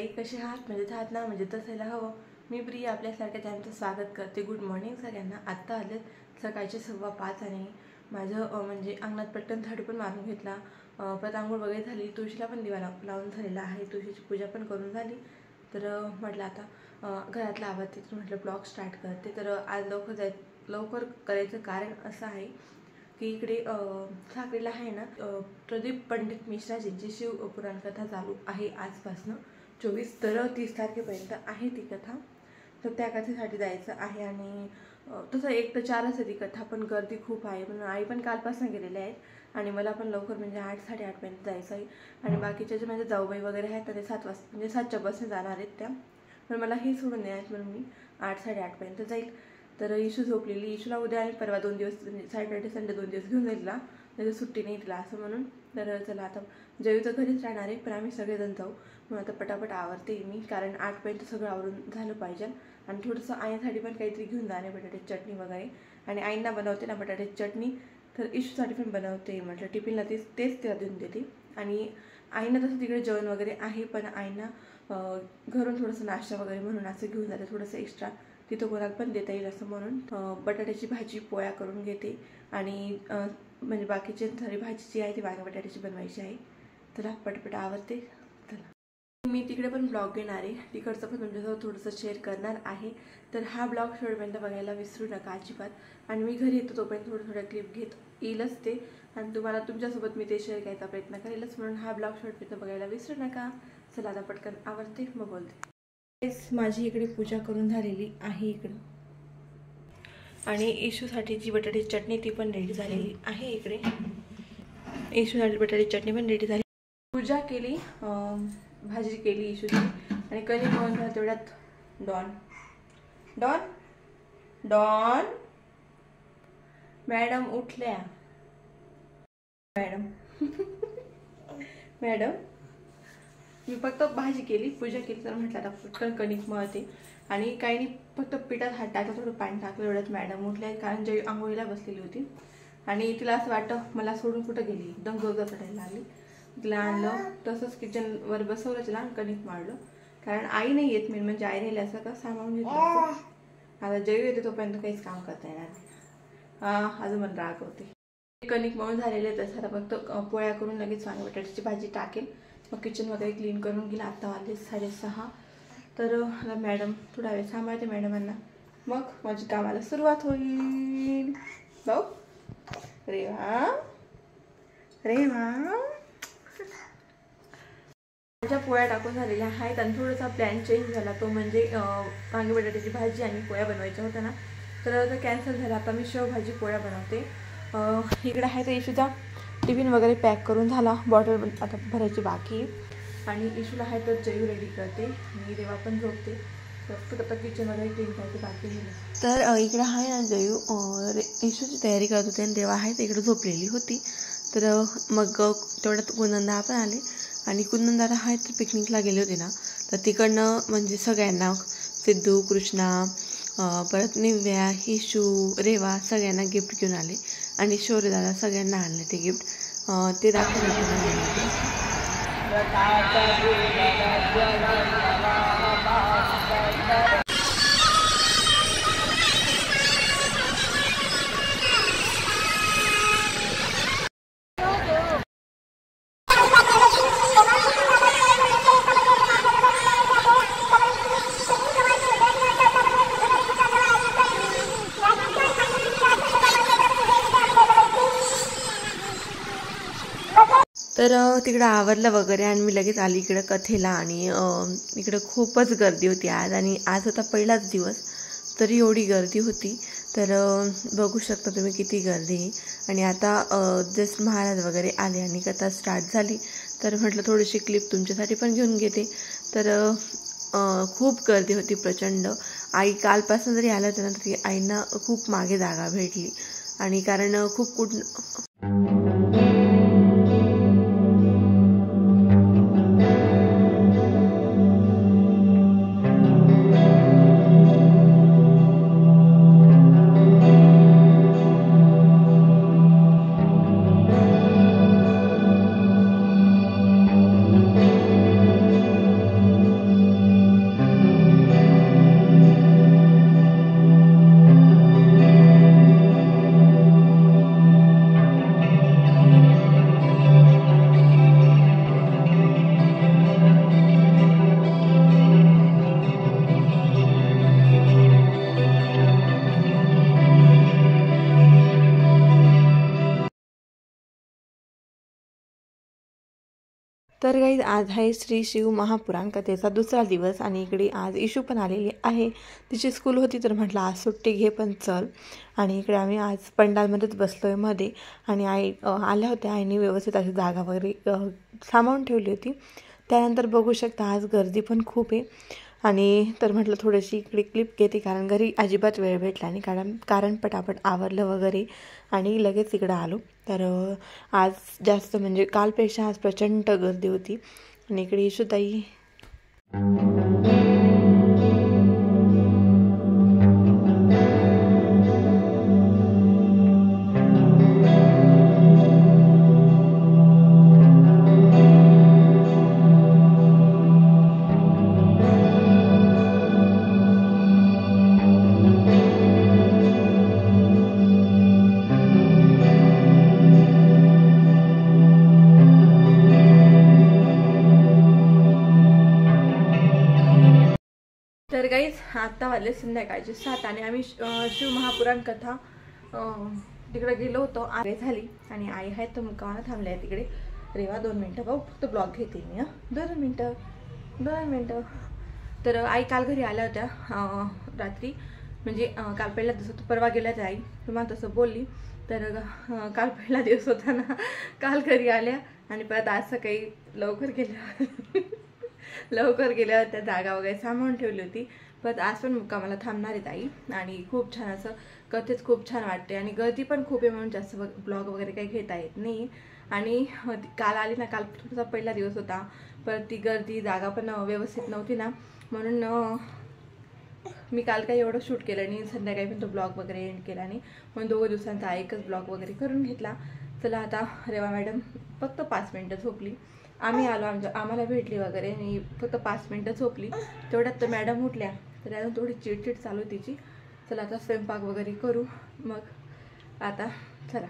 मंडळी, कसे आहात? मजेत आहात ना? मजेत असायला हवं. मी प्रिया आपल्यासारख्या त्यांचं स्वागत करते. गुड मॉर्निंग सगळ्यांना. आत्ता आले सकाळचे 5:15 आणि माझं म्हणजे अंगणात पटकन झाडू पण मारून घेतला. परत आंघोळ वगैरे झाली. तुळशीला पण दिवा लावून झालेला आहे. तुळशीची पूजा पण करून झाली. तर म्हटलं आता घरातला आवडते तर म्हटलं ब्लॉग स्टार्ट करते. तर आज लवकर करायचं कारण असं आहे की इकडे साखरेला आहे ना प्रदीप पंडित मिश्राजींची शिवपुराण कथा चालू आहे आजपासून 24 तर 30 तारखेपर्यंत आहे ती कथा. तर त्या कथेसाठी जायचं आहे आणि तसं 1 ते 4 असते ती कथा, पण गर्दी खूप आहे म्हणून आई पण कालपासून गेलेल्या आहेत आणि मला पण लवकर म्हणजे 8-8:30 पर्यंत जायचं आहे. आणि बाकीचे जे म्हणजे जाऊबाई वगैरे आहेत तर ते 7 वाजता म्हणजे 7च्या बसने जाणार आहेत त्या, पण मला हे सोडून द्यायचं म्हणून मी 8-8:30 पर्यंत जाईल. तर इशू झोपलेली. इशूला उद्या आणि परवा 2 दिवस म्हणजे सॅटर्डे संडे 2 दिवस घेऊन जाईल ना, त्याची सुट्टी नाही तिला असं म्हणून. तर चला आता जयू घरीच राहणार आहे, पण आम्ही सगळेजण जाऊ म्हणून आता पटापट आवरते मी, कारण 8 पर्यंत सगळं आवरून झालं पाहिजे. आणि थोडंसं आईसाठी पण काहीतरी घेऊन जाणे, बटाट्याची चटणी वगैरे. आणि आईंना बनवते ना बटाट्याची चटणी, तर इशूसाठी पण बनवते. म्हटलं टिफिनला तेच तिला देऊन देते. आणि आईंना तसं तिकडे जेवण वगैरे आहे, पण आईंना घरून थोडंसं नाश्ता वगैरे म्हणून असं घेऊन जाते, थोडंसं एक्स्ट्रा तिथं कोणाला पण देता येईल असं म्हणून. बटाट्याची भाजी पोळ्या करून घेते आणि म्हणजे बाकीची सारी भाजी जी आहे ती वांग्या बटाट्याची बनवायची आहे. चला पटपट आवडते. चला मी तिकडे पण ब्लॉग घेणार आहे, तिकडचं पण तुमच्यासोबत थोडंसं शेअर करणार आहे. तर हा ब्लॉग शेवटपर्यंत बघायला विसरू नका अजिबात. आणि मी घरी येतो तोपर्यंत थोड्या क्लिप घेत येईलच ते, आणि तुम्हाला तुमच्यासोबत मी ते शेअर करायचा प्रयत्न करेलच, म्हणून हा ब्लॉग शेवटपर्यंत बघायला विसरू नका. चला आता पटकन आवडते मग बोलते. माझी इकडे पूजा करून झालेली आहे इकडं, आणि इशूसाठी जी बटाट्याची चटणी ती पण रेडी झालेली आहे इकडे. इशूसाठी बटाट्याची चटणी पण रेडी झाली. पूजा केली, भाजी केली इशूची, आणि कणिक मळून झालं तेवढ्यात डॉन डॉन डॉन मॅडम उठल्या. मॅडम मॅडम मी फक्त भाजी केली, पूजा केली, तर म्हटलं आता पटकन कणिक मळते. आणि काही नाही, फक्त पिठात हात टाकला, थोडं पाणी टाकलं, एवढ्यात मॅडम उठल्या. कारण जय आंघोळीला बसलेली होती आणि तिला असं वाटतं मला सोडून कुठं गेली, एकदम जोरदार पडायला लागली. तिला आणलं तसंच किचनवर बसवलं, तिला कणिक मारलं. कारण आई नाही येत मेन म्हणजे, आई राहिली असं का सामावून घेतलं. आता जयू येते तोपर्यंत काहीच काम करता येणार नाही. अजून मला रागवते. कणिक मळून झालेले तर आता फक्त पोळ्या करून लगेच वांग्या बटाट्याची भाजी टाकेल, मग किचन वगैरे क्लीन करून गेला. आता वाजले 6:30. तर मॅडम थोडा वेळ सांभाळते मॅडमांना, मग माझी कामाला सुरुवात होईल. भाऊ रेवा रेवा माझ्या पोळ्या टाकून झालेल्या आहेत. आणि थोडासा प्लॅन चेंज झाला, तो म्हणजे वांगी बटाट्याची भाजी आणि पोळ्या बनवायच्या होत्या ना, तर कॅन्सल झाला. आता मी शेवभाजी पोळ्या बनवते. इकडे आहे तर इशूचा टिफिन वगैरे पॅक करून झाला, बॉटल आता भरायची बाकी. आणि इशूला आहे तर जयू रेडी करते, मी रेवा पण झोपते. फक्त किचन वगैरे क्लीन करायची बाकी झाली. तर इकडे आहे ना जयू इशूची तयारी करत होते आणि रेवा आहे तर इकडे झोपलेली होती. तर मग तेवढ्यात कुंदनदा पण आले, आणि कुंदनदादा आहे तर पिकनिकला गेले होते ना, तर तिकडनं म्हणजे सगळ्यांना सिद्धू, कृष्णा, परत निव्या, इशू, रेवा सगळ्यांना गिफ्ट घेऊन आले. आणि शौर्यदादा सगळ्यांना आणले ते गिफ्ट, ते दाखवले. तर तिकडं आवरलं वगैरे आणि मी लगेच आली इकडं कथेला. आणि इकडं खूपच गर्दी होती आज, आणि आज होता पहिलाच दिवस तरी एवढी गर्दी होती. तर बघू शकता तुम्ही किती गर्दी. आणि आता जस्ट महाराज वगैरे आले आणि कथा स्टार्ट झाली, तर म्हटलं थोडीशी क्लिप तुमच्यासाठी पण घेऊन घेते. तर खूप गर्दी होती प्रचंड. आई कालपासून जरी आलं होतं ना तरी आईंना खूप मागे जागा भेटली, आणि कारण खूप तर गाईज आज आहे श्री शिव महापुराण कथेचा दुसरा दिवस आणि इकडे आज इशू पण आलेली आहे. तिची स्कूल होती तर म्हटलं आज सुट्टी घे पण चल. आणि इकडे आम्ही आज पंडालमध्येच बसलो आहे मध्ये. आणि आई आल्या होत्या. आईने व्यवस्थित अशी जागा वगैरे सामावून ठेवली होती. त्यानंतर बघू शकता आज गर्दी पण खूप आहे. आणि तर म्हटलं थोडीशी इकडे क्लिप घेते कारण घरी अजिबात वेळ भेटला नाही कारण पटापट आवरलं वगैरे आणि लगेच इकडं आलो. तर आज जास्त म्हणजे कालपेक्षा आज प्रचंड गर्दी होती. आणि इकडे इशूताई तर गाईज आत्ता वाजले संध्याकाळचे 7 आणि आम्ही शिव महापुराण कथा तिकडे गेलो होतो. आगे झाली आणि आई आहेत तर मुक्कामाला थांबले आहे तिकडे. रेवा 2 मिनटं भाऊ फक्त ब्लॉग घेते मी. 2 मिनटं. तर आई काल घरी आल्या होत्या रात्री म्हणजे काल पहिला दिवस होता. परवा गेल्या त्या आई तुम्हाला तसं बोलली. तर काल पहिला दिवस होता ना काल घरी आल्या आणि परत आज सकाळी लवकर गेल्या त्या जागा वगैरे सांभाळून ठेवली होती. पण आज पण मुक्कामाला थांबणार आहेत आई. आणि खूप छान असं कथेच खूप छान वाटते आणि गर्दी पण खूप आहे म्हणून जास्त ब्लॉग वगैरे काही घेता येत नाही. आणि काल आली ना काल थोडासा पहिला दिवस होता. पण ती गर्दी जागा पण व्यवस्थित नव्हती ना म्हणून मी काल काही एवढं शूट केलं नाही. संध्याकाळी पण तो ब्लॉग वगैरे एंड केला नाही म्हणून 2 दिवसांचा एकच ब्लॉग वगैरे करून घेतला. चला आता रेवा मॅडम फक्त 5 मिनटं झोपली. आम्ही आलो आम्हाला भेटली वगैरे आणि फक्त 5 मिनटं झोपली. तेवढ्यात तर मॅडम उठल्या तर अजून थोडी चिडचिड चालू तिची. चला आता स्वयंपाक वगैरे करू मग आता चला.